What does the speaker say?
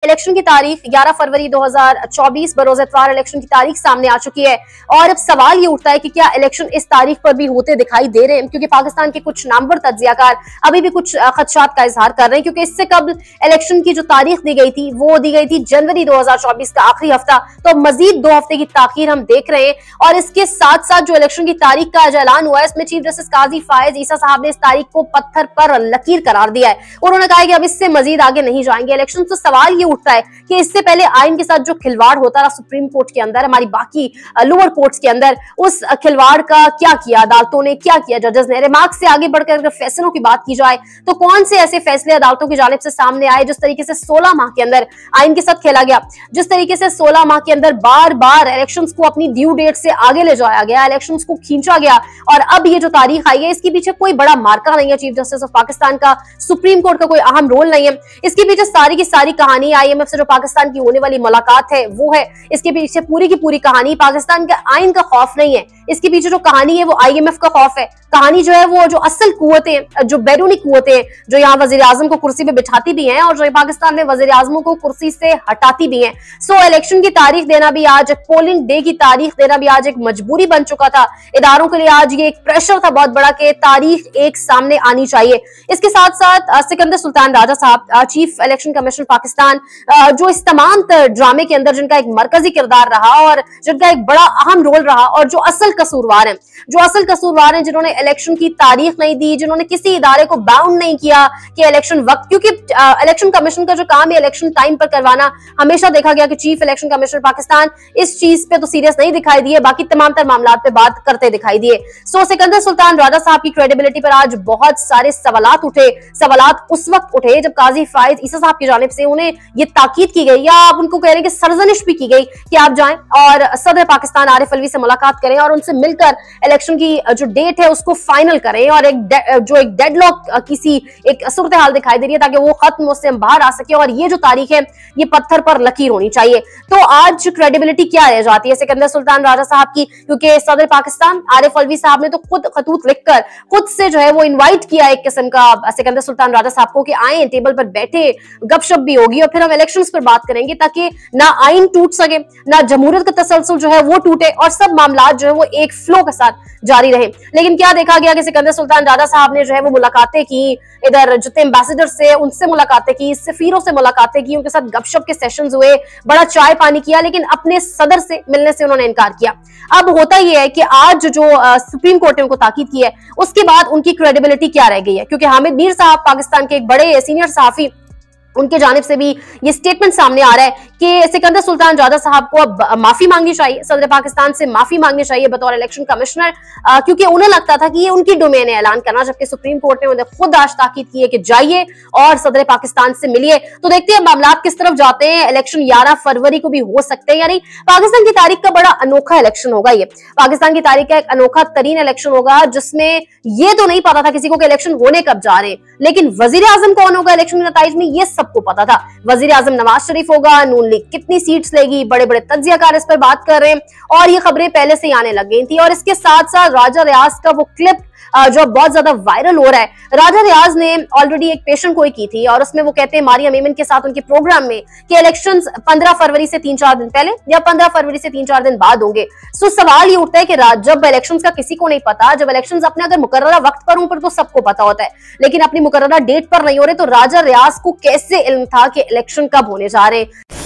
Election की तारीख 11 फरवरी 2024 बरोज इतवार इलेक्शन की तारीख सामने आ चुकी है और अब सवाल ये उठता है कि क्या इलेक्शन इस तारीख पर भी होते दिखाई दे रहे हैं, क्योंकि पाकिस्तान के कुछ नामवर तज्जियाकार अभी भी कुछ खदशात का इजहार कर रहे हैं, क्योंकि इससे कबल इलेक्शन की जो तारीख दी गई थी वो दी गई थी जनवरी 2024 का आखिरी हफ्ता। तो मजीद 2 हफ्ते की ताखीर हम देख रहे हैं और इसके साथ साथ जो इलेक्शन की तारीख का आज ऐलान हुआ है इसमें चीफ जस्टिस काजी फायज ईसा साहब ने इस तारीख को पत्थर पर लकीर करार दिया है। उन्होंने कहा कि अब इससे मजीद आगे नहीं जाएंगे इलेक्शन। तो सवाल ये उठता है कि इससे पहले आइन के साथ जो खिलवाड़ होता रहा सुप्रीम कोर्ट के अंदर, हमारी बाकी लोअर कोर्ट्स के अंदर, उस खिलवाड़ का क्या किया अदालतों ने, क्या किया जजेस ने। रिमार्क से आगे बढ़कर अगर फैसलों की बात की जाए तो कौन से ऐसे फैसले अदालतों की जानिब से सामने आए जिस तरीके से 16 माह के अंदर आइन के साथ खेला गया, जिस तरीके से 16 माह के अंदर बार बार इलेक्शंस को अपनी ड्यू डेट से आगे ले जाया गया, इलेक्शंस को खींचा गया और अब ये जो तारीख आई है इसके पीछे कोई बड़ा मार्का नहीं है चीफ जस्टिस ऑफ पाकिस्तान का, सुप्रीम कोर्ट का कोई अहम रोल नहीं है। इसके पीछे सारी की सारी कहानी IMF से जो पाकिस्तान की होने वाली मुलाकात है वो है। इसके पीछे पूरी की पूरी कहानी पाकिस्तान के आइन का खौफ नहीं है, इसके पीछे जो कहानी है वो IMF का खौफ है। कहानी जो है वो जो असल कुव्वतें, जो बैरूनी कुव्वतें जो यहाँ वजीर आजम को कुर्सी पे बिठाती भी हैं और जो पाकिस्तान में वजीर आजमों को कुर्सी से हटाती भी हैं। सो इलेक्शन की तारीख देना भी आज, पोलिंग डे की तारीख देना भी आज एक मजबूरी बन चुका था इदारों के लिए। आज ये एक प्रेशर था बहुत बड़ा कि तारीख एक सामने आनी चाहिए। इसके साथ साथ सिकंदर सुल्तान राजा साहब, चीफ इलेक्शन कमीशन पाकिस्तान, जो इस तमाम ड्रामे के अंदर जिनका एक मरकजी किरदार रहा और जिनका एक बड़ा अहम रोल रहा और जो असल कसूरवार हैं, जिन्होंने इलेक्शन की तारीख नहीं दी, जिन्होंने किसी इदारे को बाउंड नहीं किया कि इलेक्शन वक्त, क्योंकि इलेक्शन कमीशन का जो काम है इलेक्शन टाइम पर करवाना, हमेशा देखा गया कि चीफ इलेक्शन कमिश्नर पाकिस्तान इस चीज पे तो सीरियस नहीं दिखाई दिए, बाकी तमाम मामला पे बात करते दिखाई दिए। सो सिकंदर सुल्तान राजा साहब की क्रेडिबिलिटी पर आज बहुत सारे सवालात उठे। सवालात उस वक्त उठे जब काजी फायज ईसा साहब की जानिब से उन्हें ये ताकीद की गई या आप उनको कह रहे हैं कि सरजनिश भी की गई कि आप जाएं और सदर पाकिस्तान आरिफ अलवी से मुलाकात करें और उनसे मिलकर इलेक्शन की जो डेट है उसको फाइनल करें और एक डेडलॉक किसी एक सूरत हाल दिखाई दे रही है ताकि वो खत्म, उससे हम बाहर आ सके और ये जो तारीख है ये पत्थर पर लकीर होनी चाहिए। तो आज क्रेडिबिलिटी क्या रह जाती है सिकंदर सुल्तान राजा साहब की, क्योंकि सदर पाकिस्तान आरिफ अलवी साहब ने तो खुद खतूत लिखकर खुद से जो है वो इनवाइट किया एक किस्म का सिकंदर सुल्तान राजा साहब को कि आए, टेबल पर बैठे, गपशप भी होगी और फिर हम इलेक्शंस पर बात करेंगे ताकि ना आइन टूट सके, ना जमहूरियत का तसलसल जो है वो टूटे और सब मामला जो है वो एक फ्लो के साथ जारी रहे। लेकिन क्या देखा गया कि सिकंदर सुल्तान राजा साहब ने जो है वो मुलाकातें की, इधर जितने एम्बेसडर से उनसे मुलाकातें की, सफीरों से मुलाकातें की, उनके साथ गपशप के सेशंस हुए, बड़ा चाय पानी किया, लेकिन अपने सदर से मिलने से उन्होंने इनकार किया। अब होता यह है कि आज जो सुप्रीम कोर्ट ने उनको ताकीद की है उसके बाद उनकी क्रेडिबिलिटी क्या रह गई है, क्योंकि हामिद मीर साहब पाकिस्तान के एक बड़े सीनियर सहाफी, उनके जानिब से भी ये स्टेटमेंट सामने आ रहा है कि सिकंदर सुल्तान राजा साहब को अब माफी मांगनी चाहिए, सदर पाकिस्तान से माफी मांगनी चाहिए बतौर इलेक्शन कमिश्नर, क्योंकि उन्हें लगता था कि ये उनकी डोमेन है ऐलान करना, जबकि सुप्रीम कोर्ट ने उन्हें खुद आज ताकीद की है कि जाइए और सदर पाकिस्तान से मिलिए। तो देखते हैं मामला किस तरफ जाते हैं। इलेक्शन 11 फरवरी को भी हो सकते हैं या नहीं। पाकिस्तान की तारीख का बड़ा अनोखा इलेक्शन होगा, ये पाकिस्तान की तारीख का एक अनोखा तरीन इलेक्शन होगा जिसमें ये तो नहीं पता था किसी को कि इलेक्शन होने कब जा रहे हैं, लेकिन वजीर आजम कौन होगा इलेक्शन के नताइज में ये सबको पता था। वजीर आजम नवाज शरीफ होगा, नून लीग कितनी सीट्स लेगी, बड़े बड़े तज्जियाकार इस पर बात कर रहे हैं और ये खबरें पहले से ही आने लग गई थी। और इसके साथ साथ राजा रियाज का वो क्लिप जो बहुत ज्यादा वायरल हो रहा है, राजा रियाज ने ऑलरेडी एक पेशन गोई की थी और उसमें वो कहते हैं मारिया मेमन के साथ उनके प्रोग्राम में कि इलेक्शंस 15 फरवरी से 3-4 दिन पहले या 15 फरवरी से 3-4 दिन बाद होंगे। सो सवाल ये उठता है कि जब इलेक्शंस का किसी को नहीं पता, जब इलेक्शंस अपने अगर मुकर्ररा वक्त पर हों पर तो सबको पता होता है, लेकिन अपनी मुकर्ररा डेट पर नहीं हो रहे, तो राजा रियाज को कैसे इल्म था कि इलेक्शन कब होने जा रहे हैं।